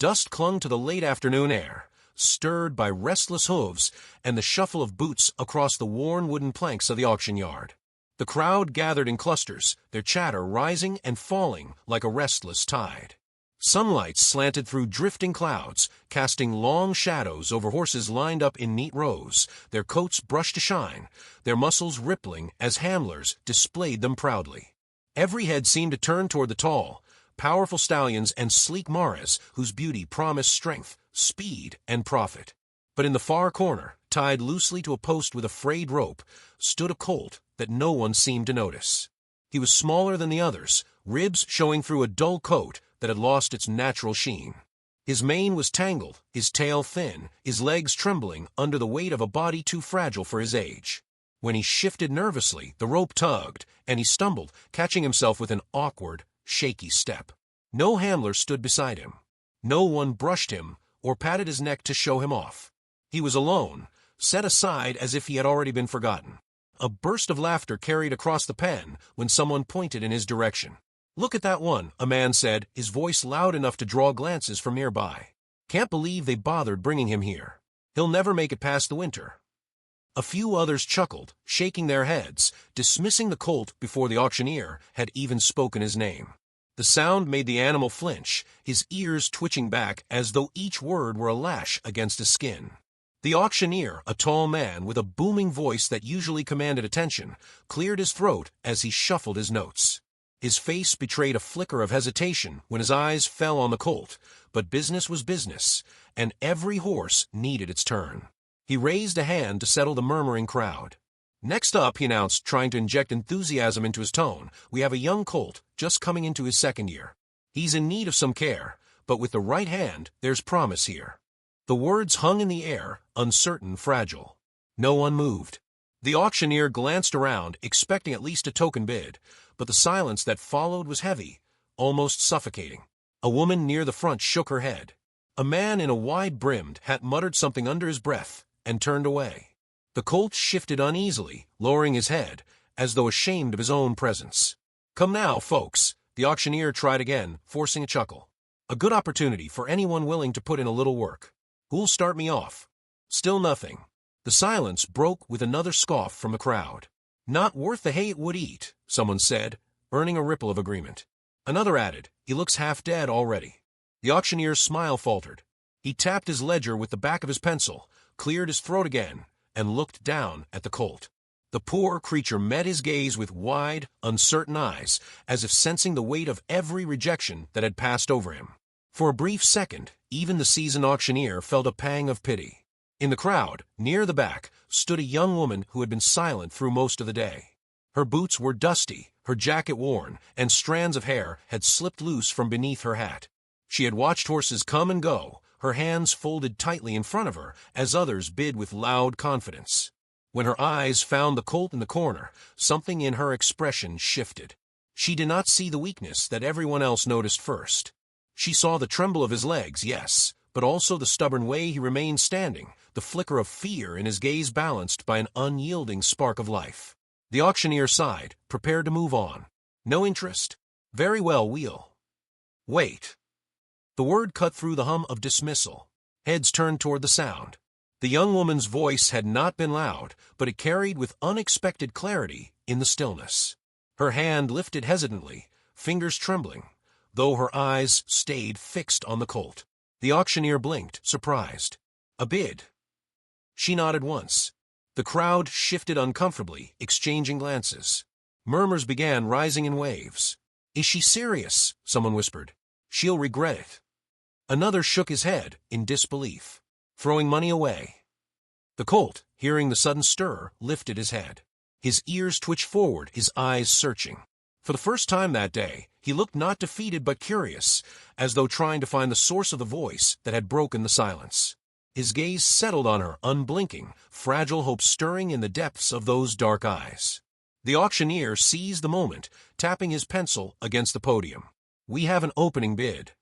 Dust clung to the late afternoon air, stirred by restless hooves and the shuffle of boots across the worn wooden planks of the auction yard. The crowd gathered in clusters, their chatter rising and falling like a restless tide. Sunlight slanted through drifting clouds, casting long shadows over horses lined up in neat rows, their coats brushed to shine, their muscles rippling as handlers displayed them proudly. Every head seemed to turn toward the tall, powerful stallions and sleek mares whose beauty promised strength, speed, and profit. But in the far corner, tied loosely to a post with a frayed rope, stood a colt that no one seemed to notice. He was smaller than the others, ribs showing through a dull coat that had lost its natural sheen. His mane was tangled, his tail thin, his legs trembling under the weight of a body too fragile for his age. When he shifted nervously, the rope tugged, and he stumbled, catching himself with an awkward, shaky step. No handler stood beside him. No one brushed him or patted his neck to show him off. He was alone, set aside as if he had already been forgotten. A burst of laughter carried across the pen when someone pointed in his direction. "Look at that one," a man said, his voice loud enough to draw glances from nearby. "Can't believe they bothered bringing him here. He'll never make it past the winter." A few others chuckled, shaking their heads, dismissing the colt before the auctioneer had even spoken his name. The sound made the animal flinch, his ears twitching back as though each word were a lash against his skin. The auctioneer, a tall man with a booming voice that usually commanded attention, cleared his throat as he shuffled his notes. His face betrayed a flicker of hesitation when his eyes fell on the colt, but business was business, and every horse needed its turn. He raised a hand to settle the murmuring crowd. "Next up," he announced, trying to inject enthusiasm into his tone, "we have a young colt just coming into his second year. He's in need of some care, but with the right hand, there's promise here." The words hung in the air, uncertain, fragile. No one moved. The auctioneer glanced around, expecting at least a token bid, but the silence that followed was heavy, almost suffocating. A woman near the front shook her head. A man in a wide-brimmed hat muttered something under his breath and turned away. The colt shifted uneasily, lowering his head, as though ashamed of his own presence. "Come now, folks," the auctioneer tried again, forcing a chuckle. "A good opportunity for anyone willing to put in a little work. Who'll start me off?" Still nothing. The silence broke with another scoff from the crowd. "Not worth the hay it would eat," someone said, earning a ripple of agreement. Another added, "He looks half dead already." The auctioneer's smile faltered. He tapped his ledger with the back of his pencil, cleared his throat again, and looked down at the colt. The poor creature met his gaze with wide, uncertain eyes, as if sensing the weight of every rejection that had passed over him. For a brief second, even the seasoned auctioneer felt a pang of pity. In the crowd, near the back, stood a young woman who had been silent through most of the day. Her boots were dusty, her jacket worn, and strands of hair had slipped loose from beneath her hat. She had watched horses come and go, her hands folded tightly in front of her as others bid with loud confidence. When her eyes found the colt in the corner, something in her expression shifted. She did not see the weakness that everyone else noticed first. She saw the tremble of his legs, yes, but also the stubborn way he remained standing, the flicker of fear in his gaze balanced by an unyielding spark of life. The auctioneer sighed, prepared to move on. "No interest? Very well, we'll wait." The word cut through the hum of dismissal. Heads turned toward the sound. The young woman's voice had not been loud, but it carried with unexpected clarity in the stillness. Her hand lifted hesitantly, fingers trembling, though her eyes stayed fixed on the colt. The auctioneer blinked, surprised. "A bid?" She nodded once. The crowd shifted uncomfortably, exchanging glances. Murmurs began rising in waves. "Is she serious?" someone whispered. "She'll regret it." Another shook his head in disbelief. "Throwing money away." The colt, hearing the sudden stir, lifted his head. His ears twitched forward, his eyes searching. For the first time that day, he looked not defeated but curious, as though trying to find the source of the voice that had broken the silence. His gaze settled on her, unblinking, fragile hope stirring in the depths of those dark eyes. The auctioneer seized the moment, tapping his pencil against the podium. "We have an opening bid."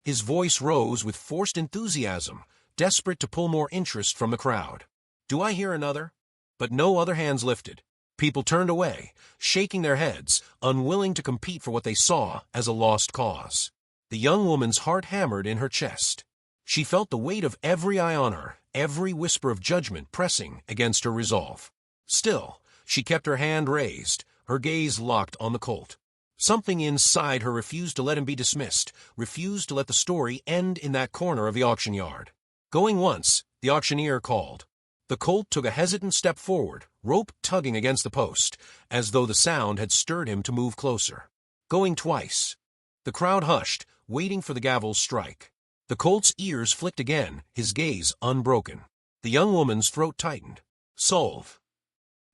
His voice rose with forced enthusiasm, desperate to pull more interest from the crowd. "Do I hear another?" But no other hands lifted. People turned away, shaking their heads, unwilling to compete for what they saw as a lost cause. The young woman's heart hammered in her chest. She felt the weight of every eye on her, every whisper of judgment pressing against her resolve. Still, she kept her hand raised, her gaze locked on the colt. Something inside her refused to let him be dismissed, refused to let the story end in that corner of the auction yard. Going once, the auctioneer called. The colt took a hesitant step forward, rope tugging against the post, as though the sound had stirred him to move closer. Going twice. The crowd hushed, waiting for the gavel's strike. The colt's ears flicked again, his gaze unbroken. The young woman's throat tightened. Solve.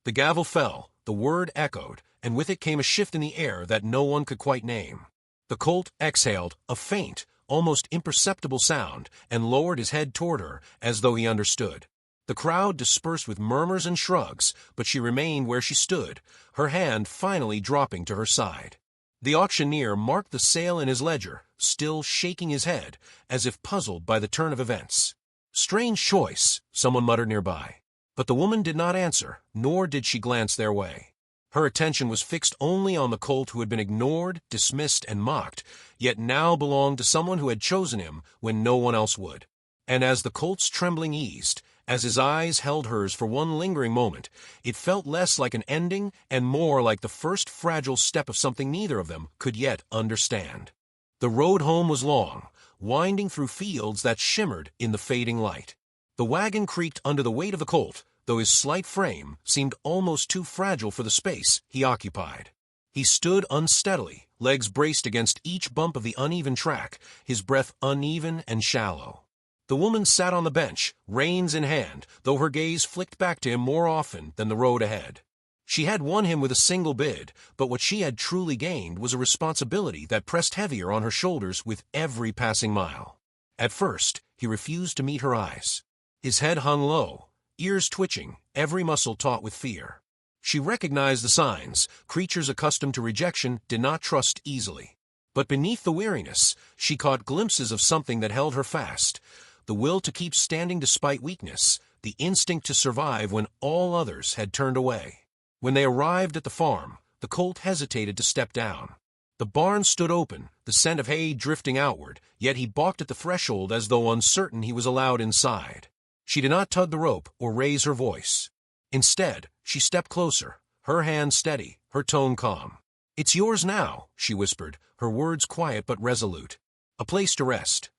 The gavel fell, the word echoed, and with it came a shift in the air that no one could quite name. The colt exhaled, a faint, almost imperceptible sound, and lowered his head toward her, as though he understood. The crowd dispersed with murmurs and shrugs, but she remained where she stood, her hand finally dropping to her side. The auctioneer marked the sale in his ledger, still shaking his head, as if puzzled by the turn of events. Strange choice, someone muttered nearby. But the woman did not answer, nor did she glance their way. Her attention was fixed only on the colt who had been ignored, dismissed, and mocked, yet now belonged to someone who had chosen him when no one else would. And as the colt's trembling eased, as his eyes held hers for one lingering moment, it felt less like an ending and more like the first fragile step of something neither of them could yet understand. The road home was long, winding through fields that shimmered in the fading light. The wagon creaked under the weight of the colt, though his slight frame seemed almost too fragile for the space he occupied. He stood unsteadily, legs braced against each bump of the uneven track, his breath uneven and shallow. The woman sat on the bench, reins in hand, though her gaze flicked back to him more often than the road ahead. She had won him with a single bid, but what she had truly gained was a responsibility that pressed heavier on her shoulders with every passing mile. At first, he refused to meet her eyes. His head hung low, ears twitching, every muscle taut with fear. She recognized the signs. Creatures accustomed to rejection did not trust easily. But beneath the weariness, she caught glimpses of something that held her fast. The will to keep standing despite weakness, the instinct to survive when all others had turned away. When they arrived at the farm, the colt hesitated to step down. The barn stood open, the scent of hay drifting outward, yet he balked at the threshold as though uncertain he was allowed inside. She did not tug the rope or raise her voice. Instead, she stepped closer, her hand steady, her tone calm. "It's yours now," she whispered, her words quiet but resolute. "A place to rest."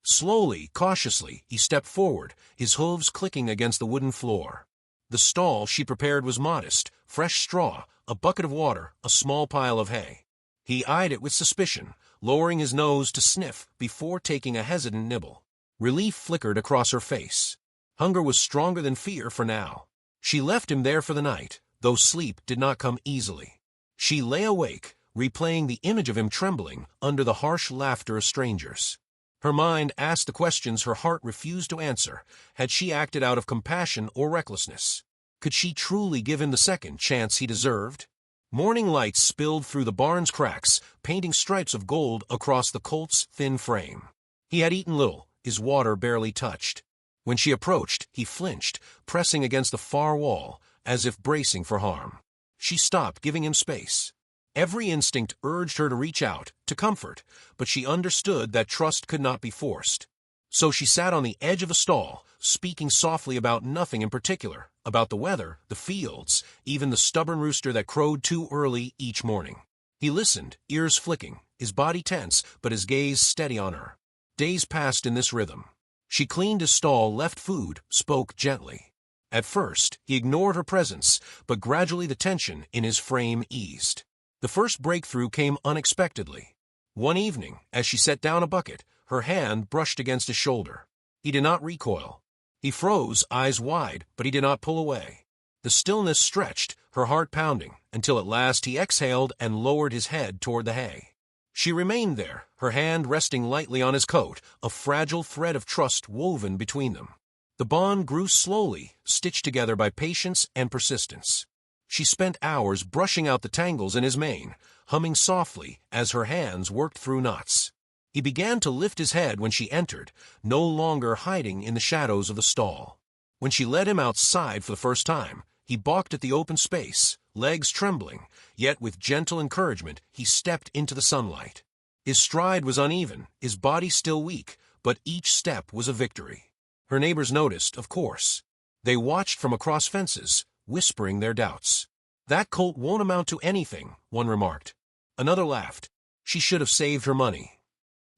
Slowly, cautiously, he stepped forward, his hooves clicking against the wooden floor. The stall she prepared was modest, fresh straw, a bucket of water, a small pile of hay. He eyed it with suspicion, lowering his nose to sniff before taking a hesitant nibble. Relief flickered across her face. Hunger was stronger than fear for now. She left him there for the night, though sleep did not come easily. She lay awake, replaying the image of him trembling under the harsh laughter of strangers. Her mind asked the questions her heart refused to answer. Had she acted out of compassion or recklessness? Could she truly give him the second chance he deserved? Morning light spilled through the barn's cracks, painting stripes of gold across the colt's thin frame. He had eaten little, his water barely touched. When she approached, he flinched, pressing against the far wall, as if bracing for harm. She stopped, giving him space. Every instinct urged her to reach out, to comfort, but she understood that trust could not be forced. So she sat on the edge of the stall, speaking softly about nothing in particular, about the weather, the fields, even the stubborn rooster that crowed too early each morning. He listened, ears flicking, his body tense, but his gaze steady on her. Days passed in this rhythm. She cleaned his stall, left food, spoke gently. At first, he ignored her presence, but gradually the tension in his frame eased. The first breakthrough came unexpectedly. One evening, as she set down a bucket, her hand brushed against his shoulder. He did not recoil. He froze, eyes wide, but he did not pull away. The stillness stretched, her heart pounding, until at last he exhaled and lowered his head toward the hay. She remained there, her hand resting lightly on his coat, a fragile thread of trust woven between them. The bond grew slowly, stitched together by patience and persistence. She spent hours brushing out the tangles in his mane, humming softly as her hands worked through knots. He began to lift his head when she entered, no longer hiding in the shadows of the stall. When she led him outside for the first time, he balked at the open space, legs trembling, yet with gentle encouragement he stepped into the sunlight. His stride was uneven, his body still weak, but each step was a victory. Her neighbors noticed, of course. They watched from across fences, whispering their doubts. "That colt won't amount to anything," one remarked. Another laughed. "She should have saved her money."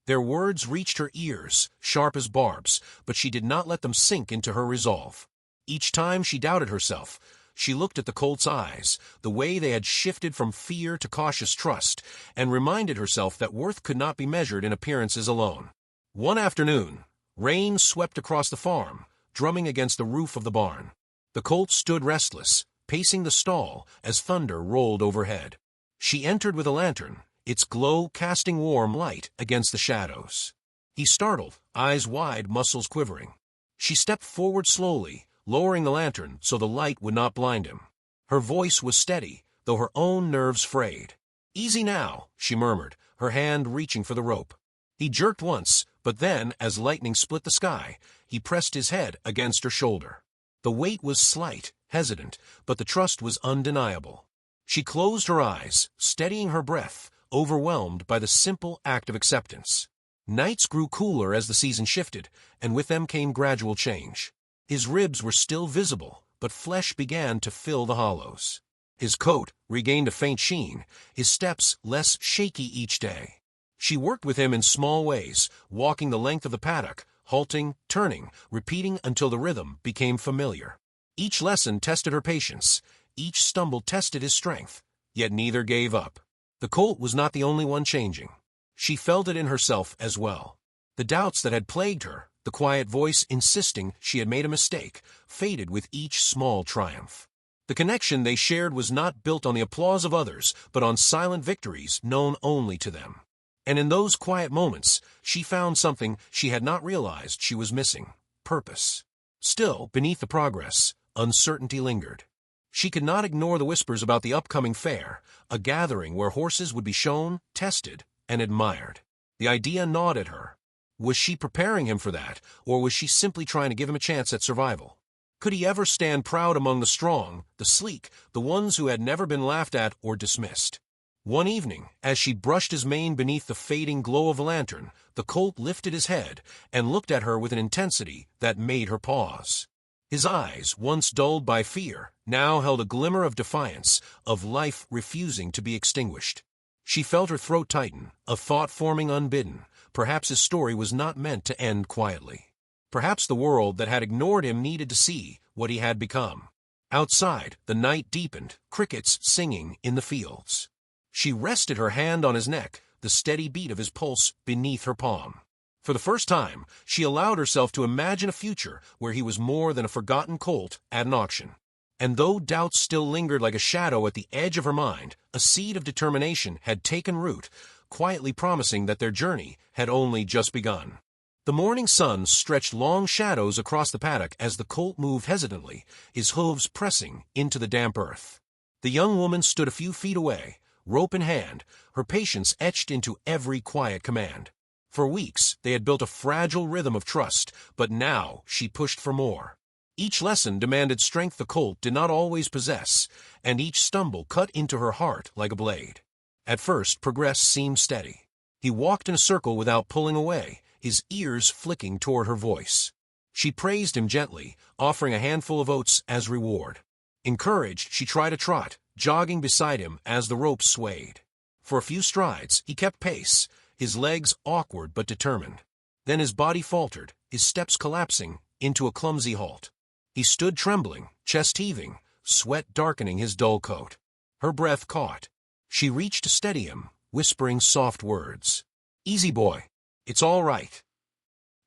Their words reached her ears, sharp as barbs, but she did not let them sink into her resolve. Each time she doubted herself, she looked at the colt's eyes, the way they had shifted from fear to cautious trust, and reminded herself that worth could not be measured in appearances alone. One afternoon, rain swept across the farm, drumming against the roof of the barn. The colt stood restless, pacing the stall as thunder rolled overhead. She entered with a lantern, its glow casting warm light against the shadows. He startled, eyes wide, muscles quivering. She stepped forward slowly, lowering the lantern so the light would not blind him. Her voice was steady, though her own nerves frayed. "Easy now," she murmured, her hand reaching for the rope. He jerked once, but then, as lightning split the sky, he pressed his head against her shoulder. The weight was slight, hesitant, but the trust was undeniable. She closed her eyes, steadying her breath, overwhelmed by the simple act of acceptance. Nights grew cooler as the season shifted, and with them came gradual change. His ribs were still visible, but flesh began to fill the hollows. His coat regained a faint sheen, his steps less shaky each day. She worked with him in small ways, walking the length of the paddock, halting, turning, repeating until the rhythm became familiar. Each lesson tested her patience, each stumble tested his strength, yet neither gave up. The colt was not the only one changing. She felt it in herself as well. The doubts that had plagued her, the quiet voice insisting she had made a mistake, faded with each small triumph. The connection they shared was not built on the applause of others, but on silent victories known only to them. And in those quiet moments, she found something she had not realized she was missing: purpose. Still, beneath the progress, uncertainty lingered. She could not ignore the whispers about the upcoming fair, a gathering where horses would be shown, tested, and admired. The idea gnawed at her. Was she preparing him for that, or was she simply trying to give him a chance at survival? Could he ever stand proud among the strong, the sleek, the ones who had never been laughed at or dismissed? One evening, as she brushed his mane beneath the fading glow of a lantern, the colt lifted his head and looked at her with an intensity that made her pause. His eyes, once dulled by fear, now held a glimmer of defiance, of life refusing to be extinguished. She felt her throat tighten, a thought forming unbidden. Perhaps his story was not meant to end quietly. Perhaps the world that had ignored him needed to see what he had become. Outside, the night deepened, crickets singing in the fields. She rested her hand on his neck, the steady beat of his pulse beneath her palm. For the first time, she allowed herself to imagine a future where he was more than a forgotten colt at an auction. And though doubts still lingered like a shadow at the edge of her mind, a seed of determination had taken root, quietly promising that their journey had only just begun. The morning sun stretched long shadows across the paddock as the colt moved hesitantly, his hooves pressing into the damp earth. The young woman stood a few feet away, rope in hand, her patience etched into every quiet command. For weeks, they had built a fragile rhythm of trust, but now she pushed for more. Each lesson demanded strength the colt did not always possess, and each stumble cut into her heart like a blade. At first, progress seemed steady. He walked in a circle without pulling away, his ears flicking toward her voice. She praised him gently, offering a handful of oats as reward. Encouraged, she tried a trot, jogging beside him as the rope swayed. For a few strides, he kept pace, his legs awkward but determined. Then his body faltered, his steps collapsing into a clumsy halt. He stood trembling, chest heaving, sweat darkening his dull coat. Her breath caught. She reached to steady him, whispering soft words. "Easy, boy. It's all right."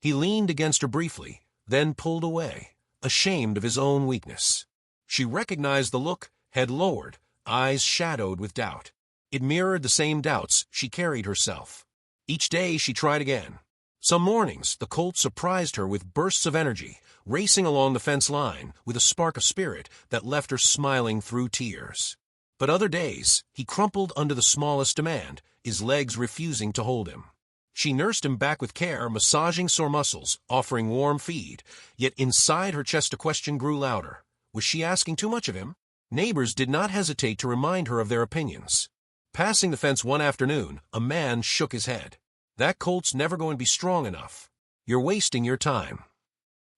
He leaned against her briefly, then pulled away, ashamed of his own weakness. She recognized the look, head lowered, eyes shadowed with doubt. It mirrored the same doubts she carried herself. Each day she tried again. Some mornings, the colt surprised her with bursts of energy, racing along the fence line with a spark of spirit that left her smiling through tears. But other days, he crumpled under the smallest demand, his legs refusing to hold him. She nursed him back with care, massaging sore muscles, offering warm feed, yet inside her chest a question grew louder. Was she asking too much of him? Neighbors did not hesitate to remind her of their opinions. Passing the fence one afternoon, a man shook his head. "That colt's never going to be strong enough. You're wasting your time."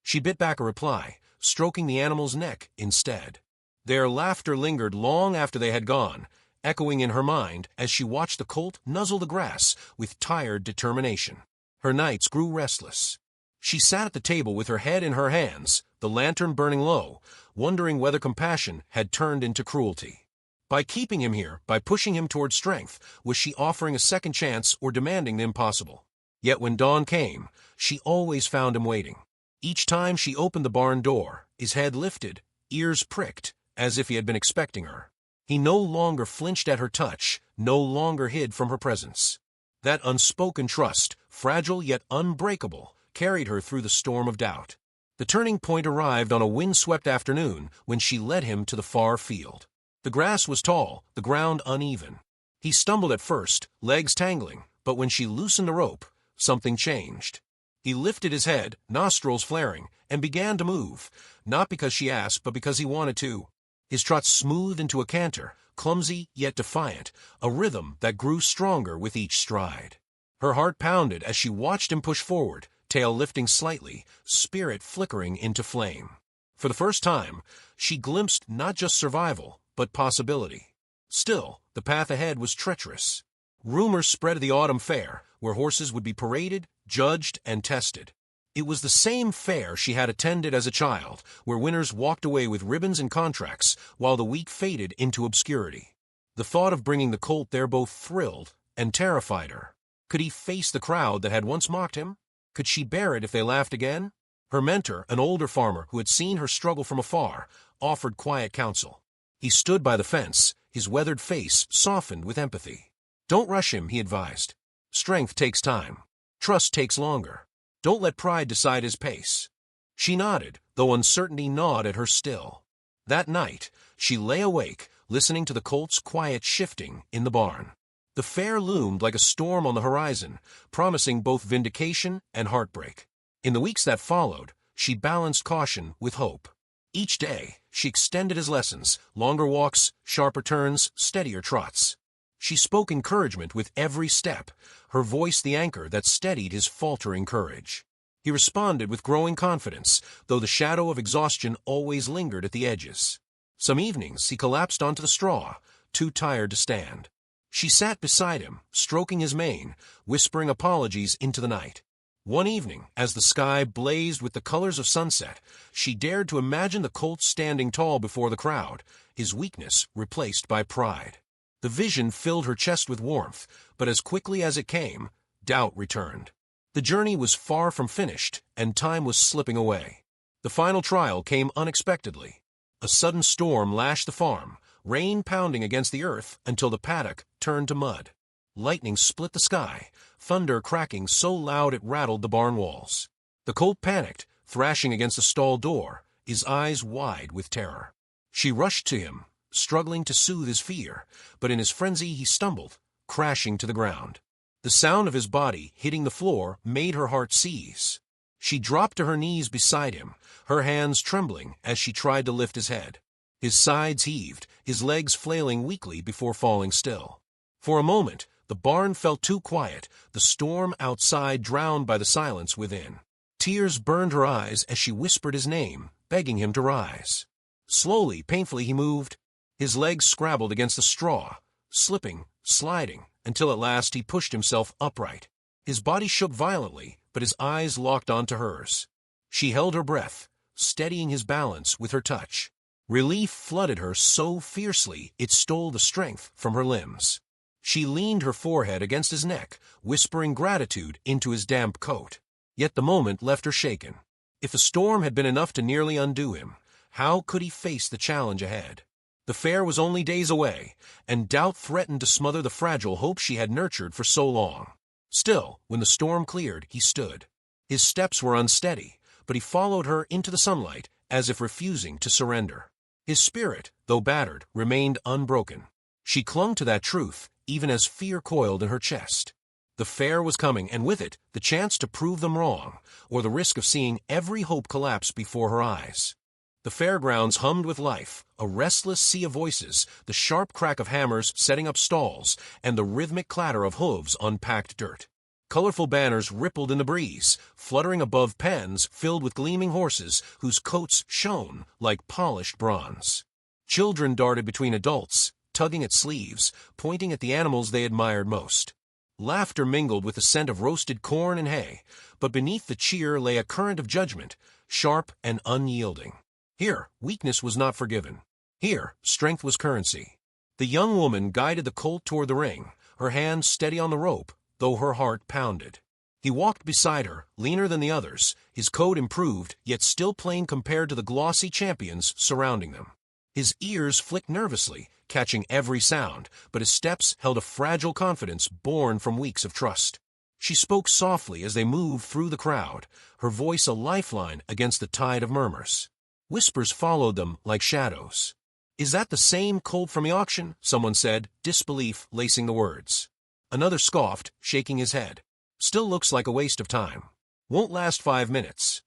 She bit back a reply, stroking the animal's neck instead. Their laughter lingered long after they had gone, echoing in her mind as she watched the colt nuzzle the grass with tired determination. Her nights grew restless. She sat at the table with her head in her hands, the lantern burning low, wondering whether compassion had turned into cruelty. By keeping him here, by pushing him toward strength, was she offering a second chance or demanding the impossible? Yet when dawn came, she always found him waiting. Each time she opened the barn door, his head lifted, ears pricked, as if he had been expecting her. He no longer flinched at her touch, no longer hid from her presence. That unspoken trust, fragile yet unbreakable, carried her through the storm of doubt. The turning point arrived on a wind-swept afternoon when she led him to the far field. The grass was tall, the ground uneven. He stumbled at first, legs tangling, but when she loosened the rope, something changed. He lifted his head, nostrils flaring, and began to move, not because she asked, but because he wanted to. His trot smoothed into a canter, clumsy yet defiant, a rhythm that grew stronger with each stride. Her heart pounded as she watched him push forward, tail lifting slightly, spirit flickering into flame. For the first time, she glimpsed not just survival, but possibility. Still, the path ahead was treacherous. Rumors spread of the autumn fair, where horses would be paraded, judged, and tested. It was the same fair she had attended as a child, where winners walked away with ribbons and contracts, while the weak faded into obscurity. The thought of bringing the colt there both thrilled and terrified her. Could he face the crowd that had once mocked him? Could she bear it if they laughed again? Her mentor, an older farmer who had seen her struggle from afar, offered quiet counsel. He stood by the fence, his weathered face softened with empathy. "Don't rush him," he advised. "Strength takes time. Trust takes longer. Don't let pride decide his pace." She nodded, though uncertainty gnawed at her still. That night, she lay awake, listening to the colt's quiet shifting in the barn. The fair loomed like a storm on the horizon, promising both vindication and heartbreak. In the weeks that followed, she balanced caution with hope. Each day, she extended his lessons, longer walks, sharper turns, steadier trots. She spoke encouragement with every step, her voice the anchor that steadied his faltering courage. He responded with growing confidence, though the shadow of exhaustion always lingered at the edges. Some evenings he collapsed onto the straw, too tired to stand. She sat beside him, stroking his mane, whispering apologies into the night. One evening, as the sky blazed with the colors of sunset, she dared to imagine the colt standing tall before the crowd, his weakness replaced by pride. The vision filled her chest with warmth, but as quickly as it came, doubt returned. The journey was far from finished, and time was slipping away. The final trial came unexpectedly. A sudden storm lashed the farm, rain pounding against the earth until the paddock turned to mud. Lightning split the sky, thunder cracking so loud it rattled the barn walls. The colt panicked, thrashing against the stall door, his eyes wide with terror. She rushed to him, struggling to soothe his fear, but in his frenzy he stumbled, crashing to the ground. The sound of his body hitting the floor made her heart seize. She dropped to her knees beside him, her hands trembling as she tried to lift his head. His sides heaved, his legs flailing weakly before falling still. For a moment, the barn felt too quiet, the storm outside drowned by the silence within. Tears burned her eyes as she whispered his name, begging him to rise. Slowly, painfully he moved. His legs scrabbled against the straw, slipping, sliding, until at last he pushed himself upright. His body shook violently, but his eyes locked onto hers. She held her breath, steadying his balance with her touch. Relief flooded her so fiercely it stole the strength from her limbs. She leaned her forehead against his neck, whispering gratitude into his damp coat. Yet the moment left her shaken. If the storm had been enough to nearly undo him, how could he face the challenge ahead? The fair was only days away, and doubt threatened to smother the fragile hope she had nurtured for so long. Still, when the storm cleared, he stood. His steps were unsteady, but he followed her into the sunlight, as if refusing to surrender. His spirit, though battered, remained unbroken. She clung to that truth, even as fear coiled in her chest. The fair was coming, and with it, the chance to prove them wrong, or the risk of seeing every hope collapse before her eyes. The fairgrounds hummed with life, a restless sea of voices, the sharp crack of hammers setting up stalls, and the rhythmic clatter of hooves on packed dirt. Colorful banners rippled in the breeze, fluttering above pens filled with gleaming horses whose coats shone like polished bronze. Children darted between adults, tugging at sleeves, pointing at the animals they admired most. Laughter mingled with the scent of roasted corn and hay, but beneath the cheer lay a current of judgment, sharp and unyielding. Here, weakness was not forgiven. Here, strength was currency. The young woman guided the colt toward the ring, her hands steady on the rope, though her heart pounded. He walked beside her, leaner than the others, his coat improved, yet still plain compared to the glossy champions surrounding them. His ears flicked nervously, catching every sound, but his steps held a fragile confidence born from weeks of trust. She spoke softly as they moved through the crowd, her voice a lifeline against the tide of murmurs. Whispers followed them like shadows. "Is that the same colt from the auction?" someone said, disbelief lacing the words. Another scoffed, shaking his head. "Still looks like a waste of time. Won't last 5 minutes."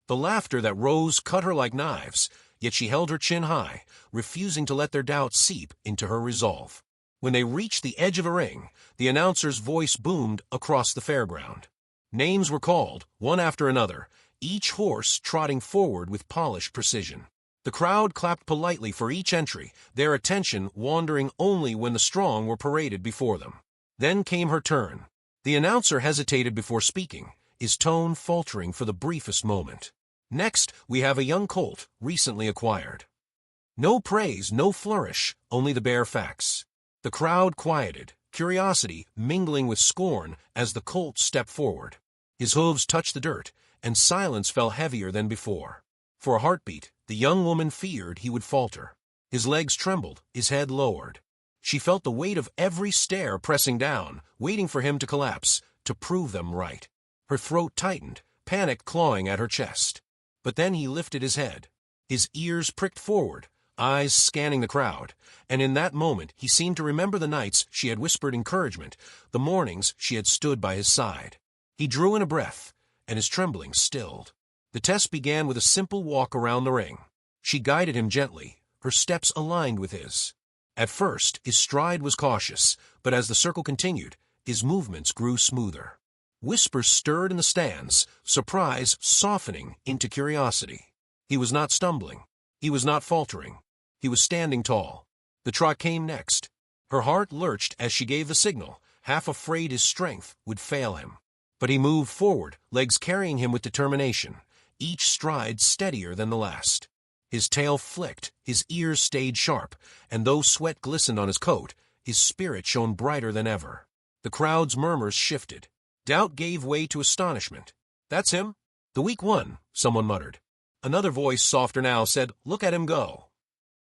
The laughter that rose cut her like knives, yet she held her chin high, refusing to let their doubts seep into her resolve. When they reached the edge of a ring, the announcer's voice boomed across the fairground. Names were called, one after another, each horse trotting forward with polished precision. The crowd clapped politely for each entry, their attention wandering only when the strong were paraded before them. Then came her turn. The announcer hesitated before speaking, his tone faltering for the briefest moment. "Next, we have a young colt, recently acquired." No praise, no flourish, only the bare facts. The crowd quieted, curiosity mingling with scorn as the colt stepped forward. His hooves touched the dirt, and silence fell heavier than before. For a heartbeat, the young woman feared he would falter. His legs trembled, his head lowered. She felt the weight of every stare pressing down, waiting for him to collapse, to prove them right. Her throat tightened, panic clawing at her chest. But then he lifted his head. His ears pricked forward, eyes scanning the crowd, and in that moment he seemed to remember the nights she had whispered encouragement, the mornings she had stood by his side. He drew in a breath, and his trembling stilled. The test began with a simple walk around the ring. She guided him gently, her steps aligned with his. At first, his stride was cautious, but as the circle continued, his movements grew smoother. Whispers stirred in the stands, surprise softening into curiosity. He was not stumbling. He was not faltering. He was standing tall. The trot came next. Her heart lurched as she gave the signal, half afraid his strength would fail him. But he moved forward, legs carrying him with determination, each stride steadier than the last. His tail flicked, his ears stayed sharp, and though sweat glistened on his coat, his spirit shone brighter than ever. The crowd's murmurs shifted. Doubt gave way to astonishment. "That's him." "The weak one," someone muttered. Another voice, softer now, said, "Look at him go."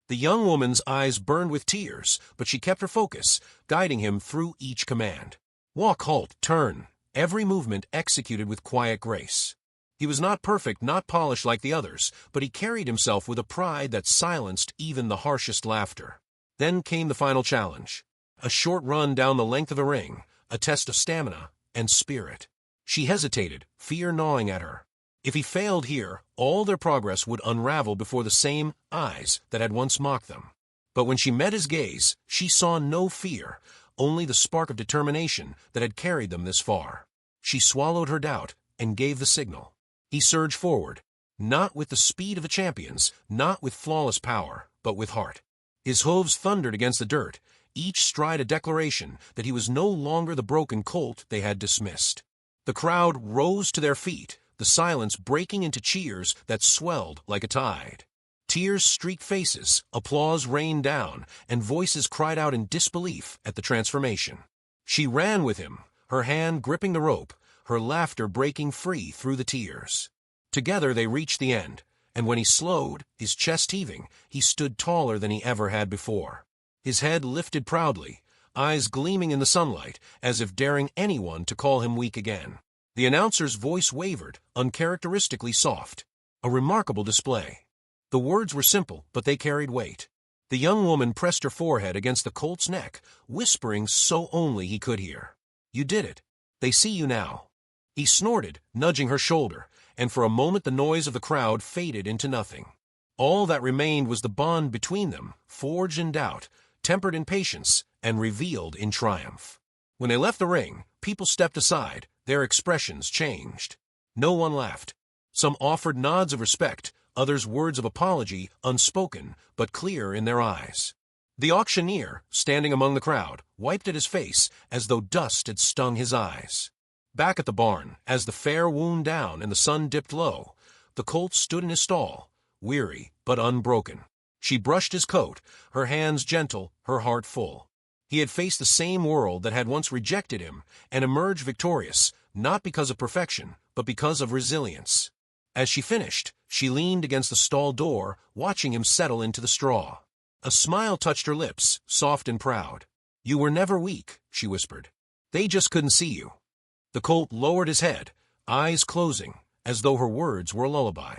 The young woman's eyes burned with tears, but she kept her focus, guiding him through each command. "Walk, halt, turn," every movement executed with quiet grace. He was not perfect, not polished like the others, but he carried himself with a pride that silenced even the harshest laughter. Then came the final challenge. A short run down the length of a ring, a test of stamina and spirit. She hesitated, fear gnawing at her. If he failed here, all their progress would unravel before the same eyes that had once mocked them. But when she met his gaze, she saw no fear, only the spark of determination that had carried them this far. She swallowed her doubt and gave the signal. He surged forward, not with the speed of the champions, not with flawless power, but with heart. His hooves thundered against the dirt, each stride a declaration that he was no longer the broken colt they had dismissed. The crowd rose to their feet, the silence breaking into cheers that swelled like a tide. Tears streaked faces, applause rained down, and voices cried out in disbelief at the transformation. She ran with him, her hand gripping the rope, her laughter breaking free through the tears. Together they reached the end, and when he slowed, his chest heaving, he stood taller than he ever had before. His head lifted proudly, eyes gleaming in the sunlight, as if daring anyone to call him weak again. The announcer's voice wavered, uncharacteristically soft. A remarkable display. The words were simple, but they carried weight. The young woman pressed her forehead against the colt's neck, whispering so only he could hear. "You did it. They see you now." He snorted, nudging her shoulder, and for a moment the noise of the crowd faded into nothing. All that remained was the bond between them, forged in doubt, tempered in patience, and revealed in triumph. When they left the ring, people stepped aside, their expressions changed. No one laughed. Some offered nods of respect, others words of apology, unspoken, but clear in their eyes. The auctioneer, standing among the crowd, wiped at his face as though dust had stung his eyes. Back at the barn, as the fair wound down and the sun dipped low, the colt stood in his stall, weary but unbroken. She brushed his coat, her hands gentle, her heart full. He had faced the same world that had once rejected him and emerged victorious, not because of perfection, but because of resilience. As she finished, she leaned against the stall door, watching him settle into the straw. A smile touched her lips, soft and proud. "You were never weak," she whispered. "They just couldn't see you." The colt lowered his head, eyes closing, as though her words were a lullaby.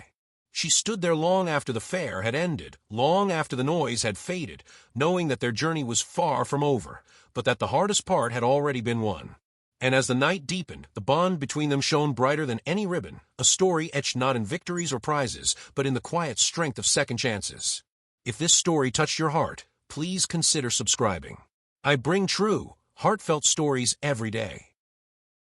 She stood there long after the fair had ended, long after the noise had faded, knowing that their journey was far from over, but that the hardest part had already been won. And as the night deepened, the bond between them shone brighter than any ribbon, a story etched not in victories or prizes, but in the quiet strength of second chances. If this story touched your heart, please consider subscribing. I bring true, heartfelt stories every day.